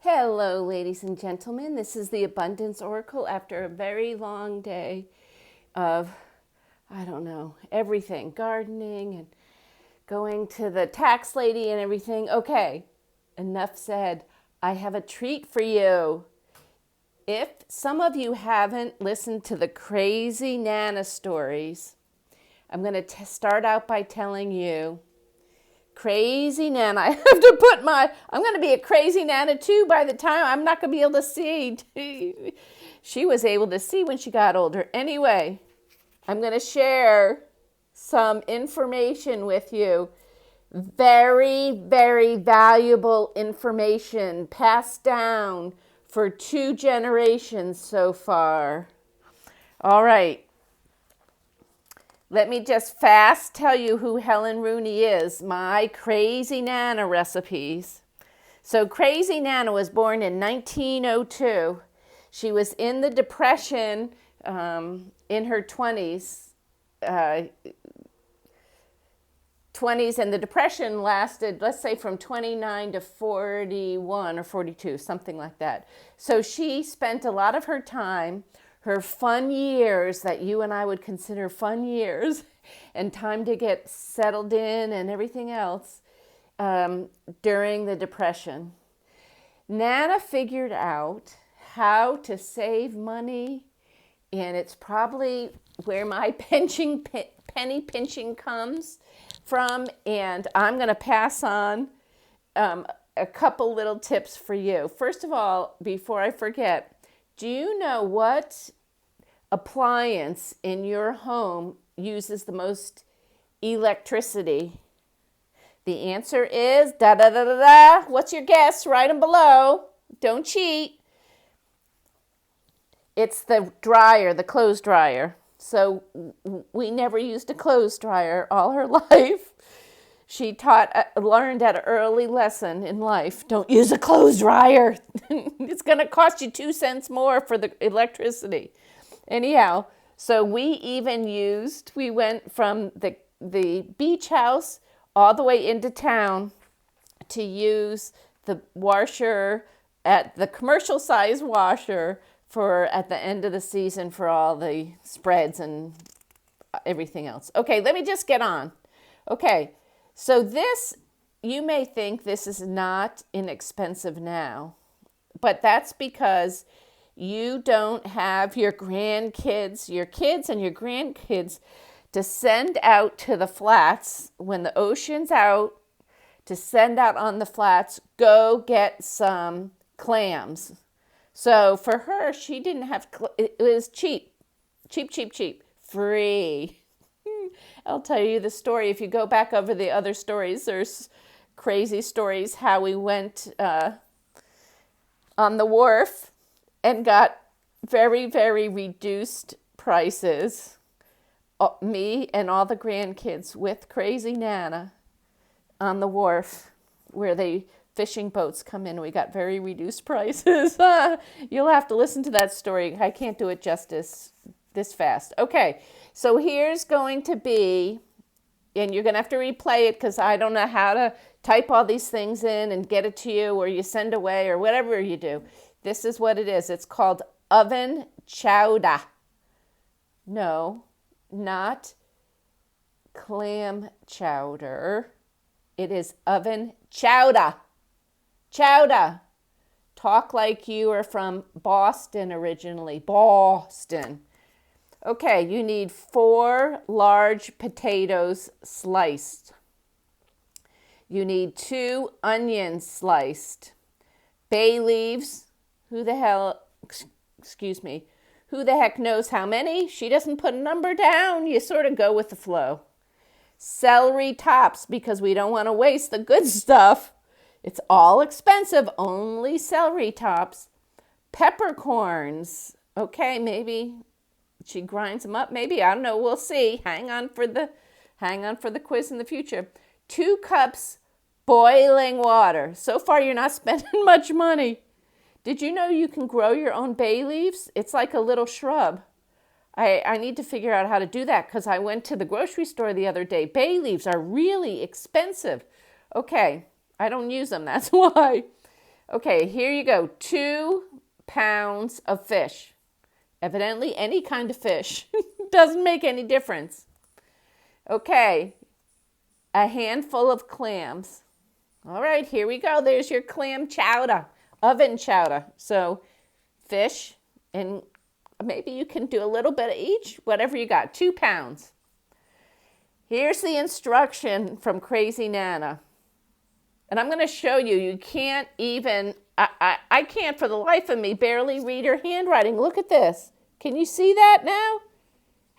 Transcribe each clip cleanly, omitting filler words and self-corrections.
Hello, ladies and gentlemen. This is the Abundance Oracle after a very long day of, everything, gardening and going to the tax lady and everything. Okay, enough said. I have a treat for you. If some of you haven't listened to the crazy Nana stories, I'm going to start out by telling you crazy Nana. I'm going to be a crazy Nana too by the time I'm not going to be able to see. She was able to see when she got older. Anyway, I'm going to share some information with you. Very, very valuable information passed down for 2 generations so far. All right. Let me just fast tell you who Helen Rooney is, my Crazy Nana recipes. So Crazy Nana was born in 1902. She was in the Depression in her 20s. 20s, and the Depression lasted, let's say, from 29 to 41 or 42, something like that. So she spent a lot of her time, her fun years that you and I would consider fun years, and time to get settled in and everything else during the Depression. Nana figured out how to save money, and it's probably where my penny pinching comes from, and I'm going to pass on a couple little tips for you. First of all, before I forget, do you know what appliance in your home uses the most electricity? The answer is da-da-da-da-da. What's your guess? Write them below. Don't cheat. It's the dryer, the clothes dryer. So we never used a clothes dryer all her life. She learned at an early lesson in life, don't use a clothes dryer. It's going to cost you 2 cents more for the electricity. Anyhow, so we went from the beach house all the way into town to use the washer, at the commercial size washer, for at the end of the season for all the spreads and everything else. Okay, let me just get on. Okay, so this, you may think this is not inexpensive now, but that's because you don't have your kids and your grandkids to send out to the flats when the ocean's out, to send out on the flats, go get some clams. So for her, she didn't have, it was cheap, free. I'll tell you the story. If you go back over the other stories, there's crazy stories how we went on the wharf and got very, very reduced prices. Me and all the grandkids with Crazy Nana on the wharf where they fishing boats come in. We got very reduced prices. You'll have to listen to that story. I can't do it justice this fast. Okay, so here's going to be, and you're going to have to replay it because I don't know how to type all these things in and get it to you, or you send away, or whatever you do. This is what it is. It's called oven chowder. No, not clam chowder. It is oven chowder. Chowder. Talk like you are from Boston originally. Boston. Okay, you need 4 large potatoes sliced. You need 2 onions sliced. Bay leaves. Who the heck knows how many? She doesn't put a number down. You sort of go with the flow. Celery tops, because we don't want to waste the good stuff. It's all expensive, only celery tops. Peppercorns. Okay, maybe she grinds them up. Maybe, I don't know, we'll see. Hang on for the quiz in the future. 2 cups boiling water. So far, you're not spending much money. Did you know you can grow your own bay leaves? It's like a little shrub. I need to figure out how to do that because I went to the grocery store the other day. Bay leaves are really expensive. Okay, I don't use them, that's why. Okay, here you go. 2 pounds of fish. Evidently, any kind of fish. Doesn't make any difference. Okay, a handful of clams. All right, here we go. There's your clam chowder, oven chowder. So fish, and maybe you can do a little bit of each, whatever you got, 2 pounds. Here's the instruction from Crazy Nana. And I'm going to show you, you can't even, I can't for the life of me barely read her handwriting. Look at this. Can you see that now?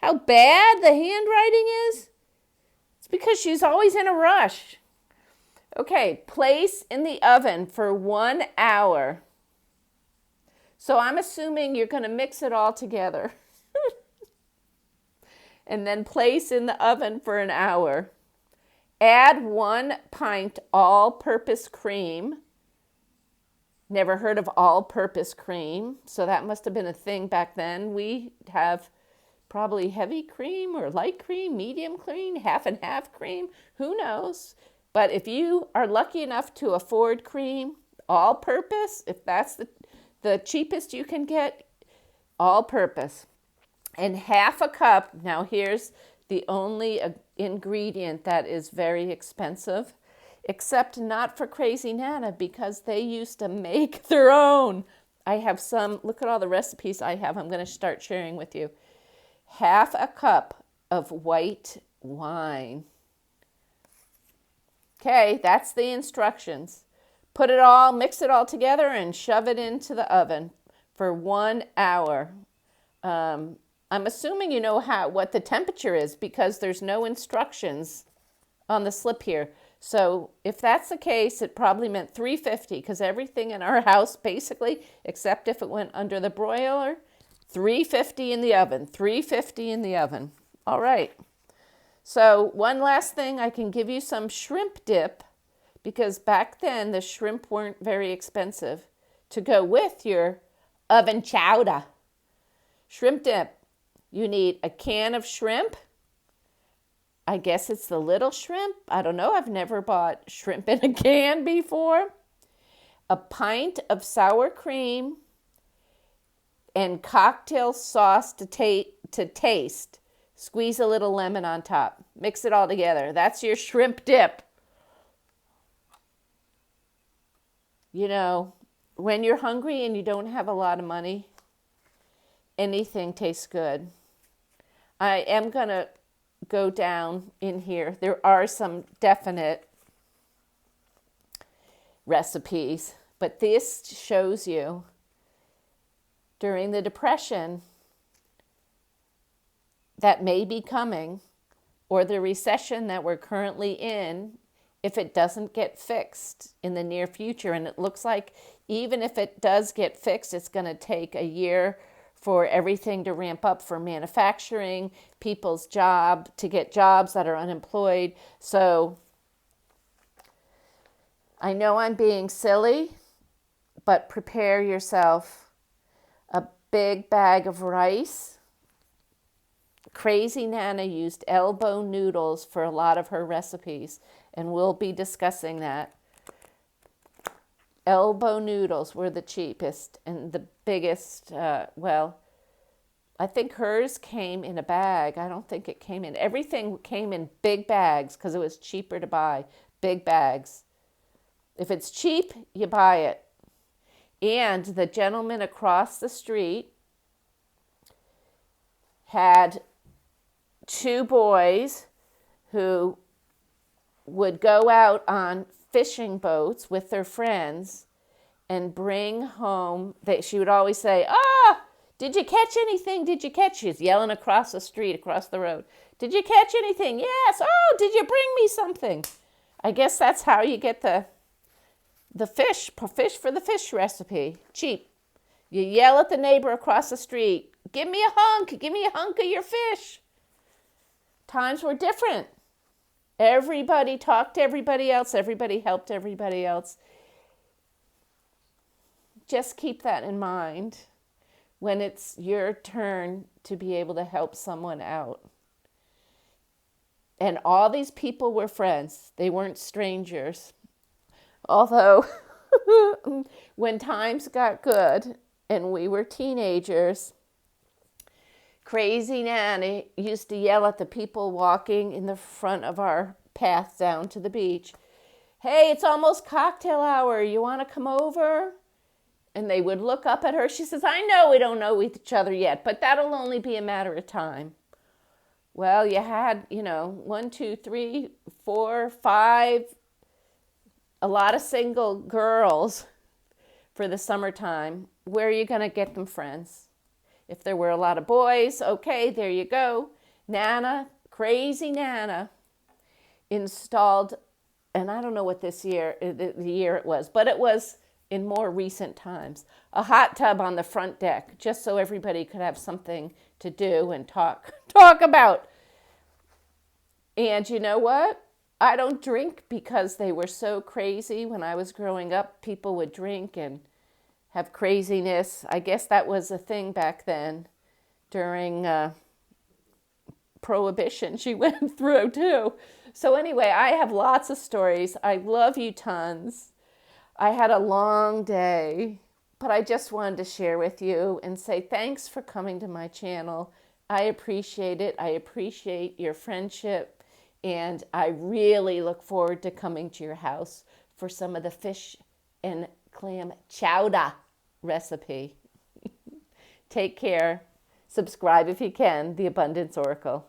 How bad the handwriting is? It's because she's always in a rush. Okay, place in the oven for 1 hour. So I'm assuming you're going to mix it all together. And then place in the oven for an hour. Add 1 pint all-purpose cream. Never heard of all-purpose cream, so that must have been a thing back then. We have probably heavy cream or light cream, medium cream, half and half cream, who knows? But if you are lucky enough to afford cream, all-purpose, if that's the cheapest you can get, all-purpose. And half a cup, now here's the only ingredient that is very expensive, except not for Crazy Nana because they used to make their own. I have some, look at all the recipes I have, I'm going to start sharing with you. Half a cup of white wine. Okay, that's the instructions. Put it all, mix it all together and shove it into the oven for 1 hour. I'm assuming you know what the temperature is because there's no instructions on the slip here. So if that's the case, it probably meant 350 because everything in our house basically, except if it went under the broiler, 350 in the oven, 350 in the oven. All right. So one last thing, I can give you some shrimp dip because back then the shrimp weren't very expensive to go with your oven chowder. Shrimp dip. You need a can of shrimp. I guess it's the little shrimp. I don't know. I've never bought shrimp in a can before. A pint of sour cream and cocktail sauce to taste. Squeeze a little lemon on top. Mix it all together. That's your shrimp dip. You know, when you're hungry and you don't have a lot of money, anything tastes good. I am going to go down in here. There are some definite recipes, but this shows you during the Depression that may be coming, or the recession that we're currently in, if it doesn't get fixed in the near future. And it looks like even if it does get fixed, it's going to take a year for everything to ramp up for manufacturing, people's to get jobs that are unemployed. So I know I'm being silly, but prepare yourself a big bag of rice. Crazy Nana used elbow noodles for a lot of her recipes, and we'll be discussing that. Elbow noodles were the cheapest and the biggest, I think hers came in a bag. I don't think it came in. Everything came in big bags because it was cheaper to buy. Big bags. If it's cheap, you buy it. And the gentleman across the street had 2 boys who would go out on fishing boats with their friends and bring home, she would always say, did you catch anything? Did you catch? She's yelling across the street, across the road. Did you catch anything? Yes. Oh, did you bring me something? I guess that's how you get the fish for the fish recipe. Cheap. You yell at the neighbor across the street, give me a hunk of your fish. Times were different. Everybody talked to everybody else. Everybody helped everybody else. Just keep that in mind when it's your turn to be able to help someone out. And all these people were friends. They weren't strangers. Although When times got good and we were teenagers, Crazy Nanny used to yell at the people walking in the front of our path down to the beach. Hey, it's almost cocktail hour. You want to come over? And they would look up at her. She says, I know we don't know each other yet, but that'll only be a matter of time. Well, you had, 1, 2, 3, 4, 5, a lot of single girls for the summertime. Where are you going to get them friends? If there were a lot of boys, okay, there you go. Crazy Nana, installed, and I don't know what the year it was, but it was in more recent times, a hot tub on the front deck, just so everybody could have something to do and talk about. And you know what? I don't drink because they were so crazy. When I was growing up, people would drink and have craziness. I guess that was a thing back then during Prohibition she went through too. So anyway, I have lots of stories. I love you tons. I had a long day, but I just wanted to share with you and say thanks for coming to my channel. I appreciate it. I appreciate your friendship, and I really look forward to coming to your house for some of the fish and clam chowder recipe. Take care. Subscribe if you can. The Abundance Oracle.